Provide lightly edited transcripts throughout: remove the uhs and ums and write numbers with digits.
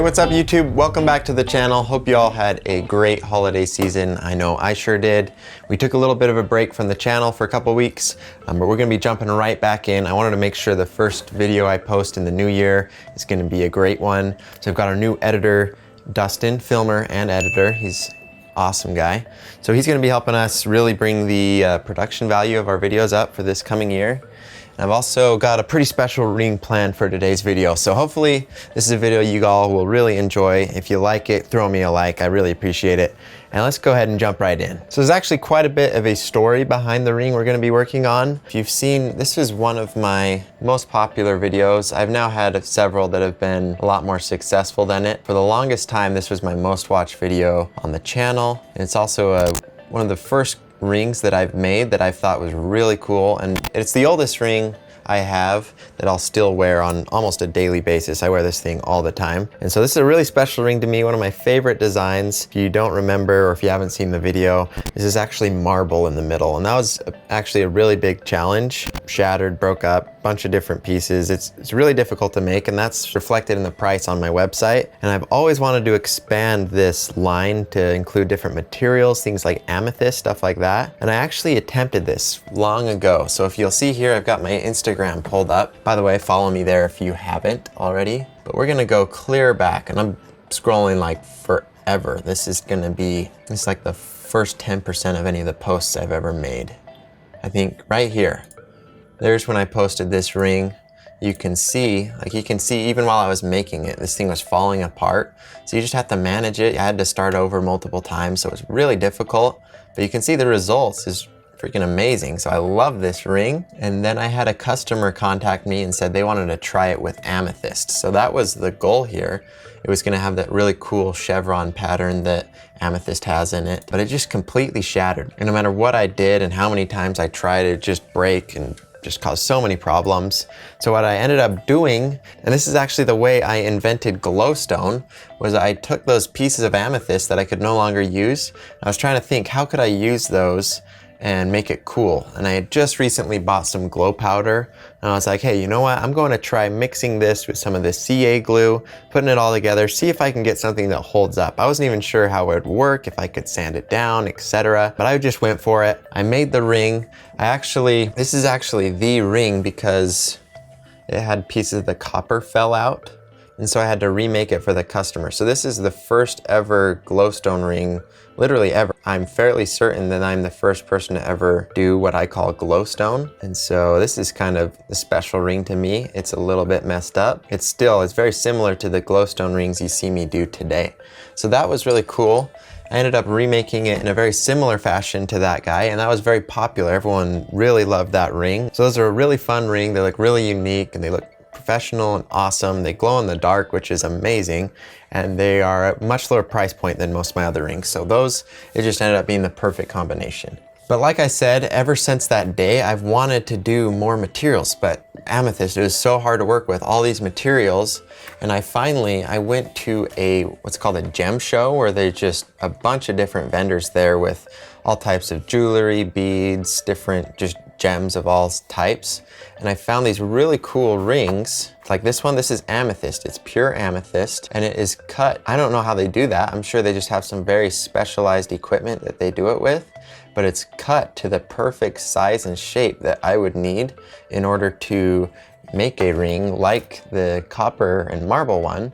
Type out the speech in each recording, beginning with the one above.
What's up YouTube? Welcome back to the channel. Hope you all had a great holiday season. I know I sure did. We took a little bit of a break from the channel for a couple weeks, but we're gonna be jumping right back in. I wanted to make sure the first video I post in the new year is gonna be a great one. So I've got our new editor, Dustin, filmer and editor. He's an awesome guy. So he's gonna be helping us really bring the production value of our videos up for this coming year. I've also got a pretty special ring planned for today's video. So hopefully this is a video you all will really enjoy. If you like it, throw me a like, I really appreciate it. And let's go ahead and jump right in. So there's actually quite a bit of a story behind the ring we're gonna be working on. If you've seen, this is one of my most popular videos. I've now had several that have been a lot more successful than it. For the longest time, this was my most watched video on the channel. And it's also one of the first rings that I've made that I thought was really cool, and it's the oldest ring I have that I'll still wear on almost a daily basis. I wear this thing all the time. And so this is a really special ring to me, one of my favorite designs. If you don't remember or if you haven't seen the video, this is actually marble in the middle. And that was actually a really big challenge. Shattered, broke up, bunch of different pieces. It's really difficult to make, and that's reflected in the price on my website. And I've always wanted to expand this line to include different materials, things like amethyst, stuff like that. And I actually attempted this long ago. So if you'll see here, I've got my Instagram pulled up. By the way, follow me there if you haven't already. But we're gonna go clear back, and I'm scrolling like forever. This is like the first 10% of any of the posts I've ever made. I think right here, there's when I posted this ring. You can see even while I was making it, this thing was falling apart. So you just have to manage it. I had to start over multiple times, so it was really difficult. But you can see the results is freaking amazing. So I love this ring. And then I had a customer contact me and said they wanted to try it with amethyst. So that was the goal here. It was gonna have that really cool chevron pattern that amethyst has in it, but it just completely shattered. And no matter what I did and how many times I tried, it just break and just caused so many problems. So what I ended up doing, and this is actually the way I invented glowstone, was I took those pieces of amethyst that I could no longer use. I was trying to think, how could I use those and make it cool? And I had just recently bought some glow powder, and I was like, hey, you know what? I'm going to try mixing this with some of this CA glue, putting it all together, see if I can get something that holds up. I wasn't even sure how it would work, if I could sand it down, etc. But I just went for it. I made the ring. This is actually the ring because it had pieces of the copper fell out. And so I had to remake it for the customer. So this is the first ever glowstone ring, literally ever. I'm fairly certain that I'm the first person to ever do what I call glowstone. And so this is kind of a special ring to me. It's a little bit messed up. It's very similar to the glowstone rings you see me do today. So that was really cool. I ended up remaking it in a very similar fashion to that guy, and that was very popular. Everyone really loved that ring. So those are a really fun ring. They look really unique and they look professional and awesome. They glow in the dark, which is amazing, and they are at a much lower price point than most of my other rings. So it just ended up being the perfect combination. But like I said, ever since that day, I've wanted to do more materials, but amethyst, it was so hard to work with all these materials. And I went to what's called a gem show, where there's just a bunch of different vendors there with all types of jewelry, beads, different just gems of all types. And I found these really cool rings. Like this one, this is amethyst. It's pure amethyst, and it is cut. I don't know how they do that. I'm sure they just have some very specialized equipment that they do it with, but it's cut to the perfect size and shape that I would need in order to make a ring like the copper and marble one,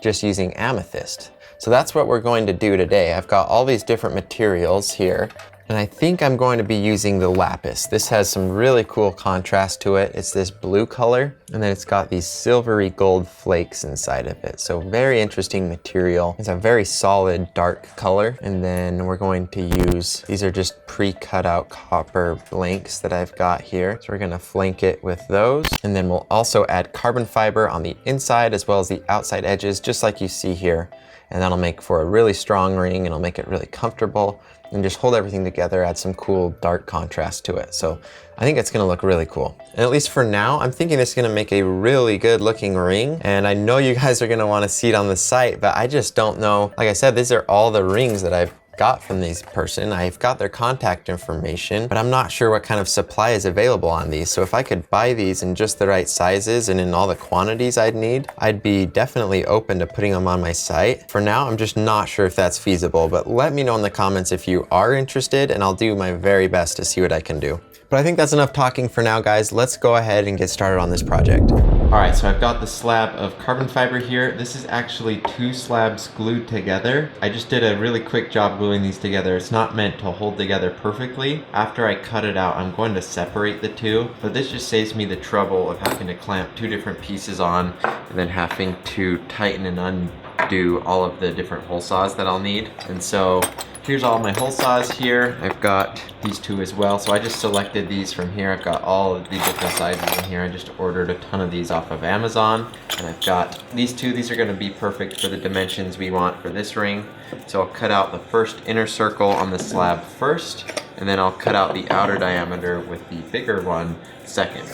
just using amethyst. So that's what we're going to do today. I've got all these different materials here, and I think I'm going to be using the lapis. This has some really cool contrast to it. It's this blue color, and then it's got these silvery gold flakes inside of it. So very interesting material. It's a very solid dark color. And then we're going to use, these are just pre-cut out copper blanks that I've got here. So we're gonna flank it with those. And then we'll also add carbon fiber on the inside as well as the outside edges, just like you see here. And that'll make for a really strong ring, and it'll make it really comfortable and just hold everything together, add some cool dark contrast to it. So I think it's gonna look really cool. And at least for now, I'm thinking it's gonna make a really good looking ring. And I know you guys are gonna wanna see it on the site, but I just don't know. Like I said, these are all the rings that I've got from this person. I've got their contact information, but I'm not sure what kind of supply is available on these. So if I could buy these in just the right sizes and in all the quantities I'd need, I'd be definitely open to putting them on my site. For now, I'm just not sure if that's feasible, but let me know in the comments if you are interested, and I'll do my very best to see what I can do. But I think that's enough talking for now, guys. Let's go ahead and get started on this project. All right, so I've got the slab of carbon fiber here. This is actually 2 slabs glued together. I just did a really quick job gluing these together. It's not meant to hold together perfectly. After I cut it out, I'm going to separate the 2, but this just saves me the trouble of having to clamp 2 different pieces on and then having to tighten and undo all of the different hole saws that I'll need. And so here's all my hole saws here. I've got these 2 as well. So I just selected these from here. I've got all of the different sizes in here. I just ordered a ton of these off of Amazon. And I've got these 2. These are gonna be perfect for the dimensions we want for this ring. So I'll cut out the first inner circle on the slab first, and then I'll cut out the outer diameter with the bigger one second.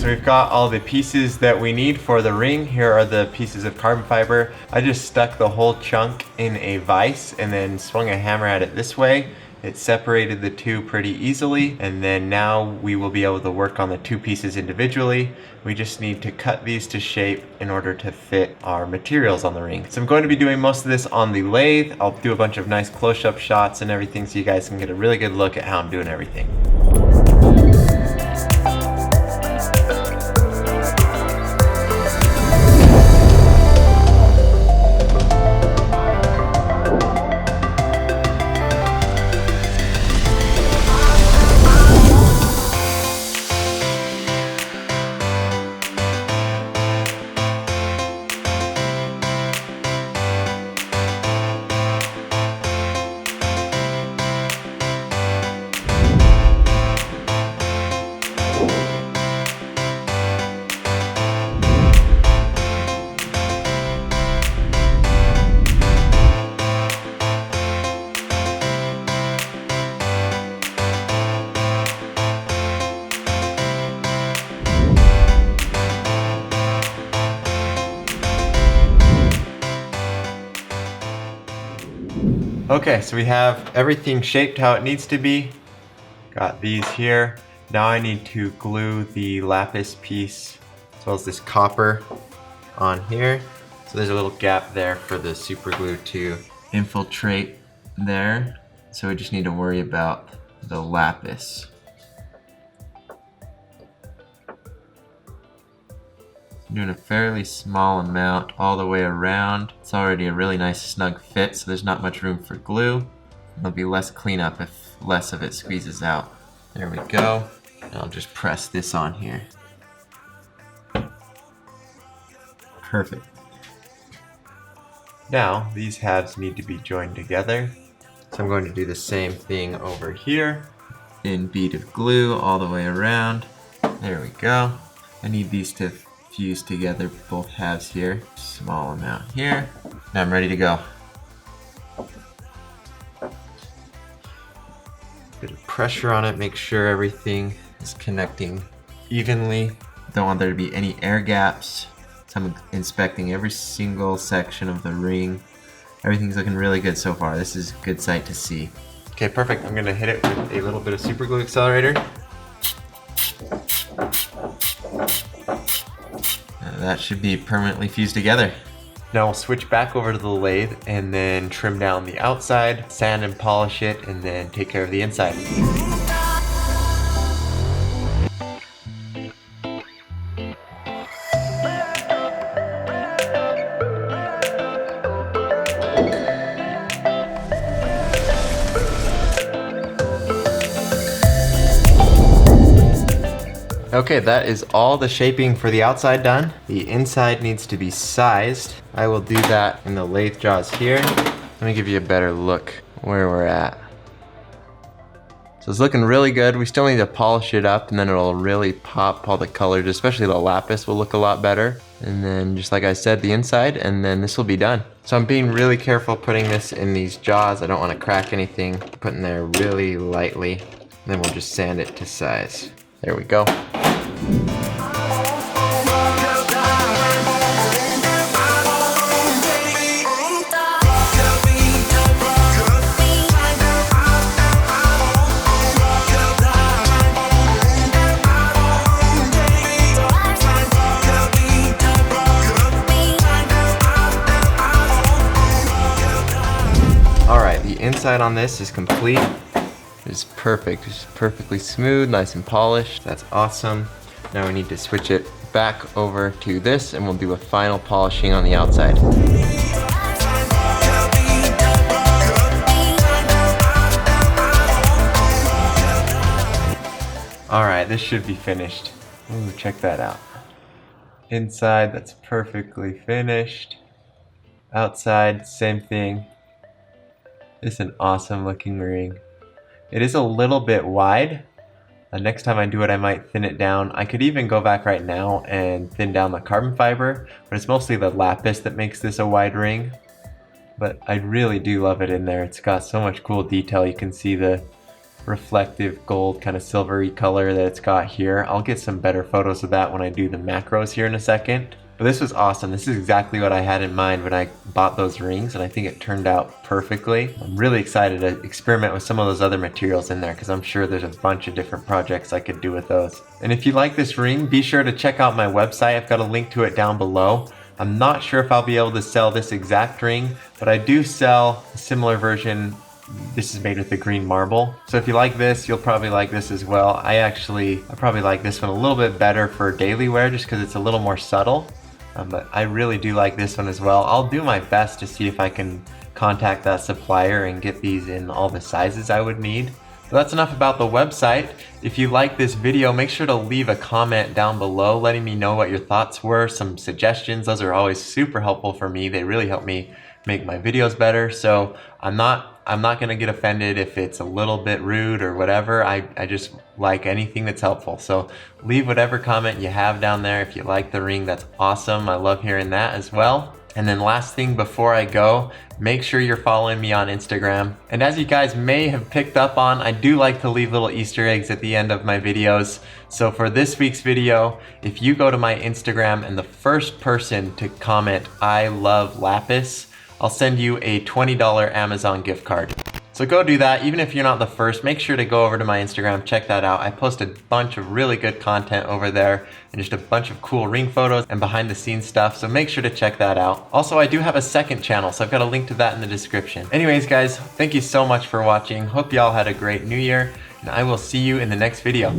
We've got all the pieces that we need for the ring. Here are the pieces of carbon fiber. I just stuck the whole chunk in a vise and then swung a hammer at it this way. It separated the 2 pretty easily, and then now we will be able to work on the 2 pieces individually. We just need to cut these to shape in order to fit our materials on the ring. So I'm going to be doing most of this on the lathe. I'll do a bunch of nice close-up shots and everything so you guys can get a really good look at how I'm doing everything. Okay, so we have everything shaped how it needs to be. Got these here. Now I need to glue the lapis piece as well as this copper on here. So there's a little gap there for the super glue to infiltrate there. So we just need to worry about the lapis. I'm doing a fairly small amount all the way around. It's already a really nice snug fit, so there's not much room for glue. There'll be less cleanup if less of it squeezes out. There we go. And I'll just press this on here. Perfect. Now, these halves need to be joined together. So I'm going to do the same thing over here. Thin bead of glue all the way around. There we go. I need these to fuse together, both halves here. Small amount here. Now I'm ready to go. Bit of pressure on it, make sure everything is connecting evenly. Don't want there to be any air gaps. So I'm inspecting every single section of the ring. Everything's looking really good so far. This is a good sight to see. Okay, perfect. I'm gonna hit it with a little bit of super glue accelerator. That should be permanently fused together. Now we'll switch back over to the lathe and then trim down the outside, sand and polish it, and then take care of the inside. Okay, that is all the shaping for the outside done. The inside needs to be sized. I will do that in the lathe jaws here. Let me give you a better look where we're at. So it's looking really good. We still need to polish it up and then it'll really pop all the colors, especially the lapis will look a lot better. And then just like I said, the inside, and then this will be done. So I'm being really careful putting this in these jaws. I don't want to crack anything. Put in there really lightly. And then we'll just sand it to size. There we go. Inside on this is complete. It's perfect. It's perfectly smooth, nice and polished. That's awesome. Now we need to switch it back over to this and we'll do a final polishing on the outside. All right, this should be finished. Ooh, check that out. Inside, that's perfectly finished. Outside, same thing. It's an awesome looking ring. It is a little bit wide. Next time I do it, I might thin it down. I could even go back right now and thin down the carbon fiber, but it's mostly the lapis that makes this a wide ring. But I really do love it in there. It's got so much cool detail. You can see the reflective gold kind of silvery color that it's got here. I'll get some better photos of that when I do the macros here in a second. But this was awesome. This is exactly what I had in mind when I bought those rings, and I think it turned out perfectly. I'm really excited to experiment with some of those other materials in there because I'm sure there's a bunch of different projects I could do with those. And if you like this ring, be sure to check out my website. I've got a link to it down below. I'm not sure if I'll be able to sell this exact ring, but I do sell a similar version. This is made with the green marble. So if you like this, you'll probably like this as well. I probably like this one a little bit better for daily wear just because it's a little more subtle. But I really do like this one as well. I'll do my best to see if I can contact that supplier and get these in all the sizes I would need. So that's enough about the website. If you like this video, make sure to leave a comment down below letting me know what your thoughts were, some suggestions. Those are always super helpful for me. They really help me make my videos better. So I'm not gonna get offended if it's a little bit rude or whatever. I just like anything that's helpful. So leave whatever comment you have down there. If you like the ring, that's awesome. I love hearing that as well. And then last thing before I go, make sure you're following me on Instagram. And as you guys may have picked up on, I do like to leave little Easter eggs at the end of my videos. So for this week's video, if you go to my Instagram and the first person to comment, "I love lapis," I'll send you a $20 Amazon gift card. So go do that. Even if you're not the first, make sure to go over to my Instagram, check that out. I post a bunch of really good content over there and just a bunch of cool ring photos and behind the scenes stuff. So make sure to check that out. Also, I do have a second channel, so I've got a link to that in the description. Anyways, guys, thank you so much for watching. Hope y'all had a great new year, and I will see you in the next video.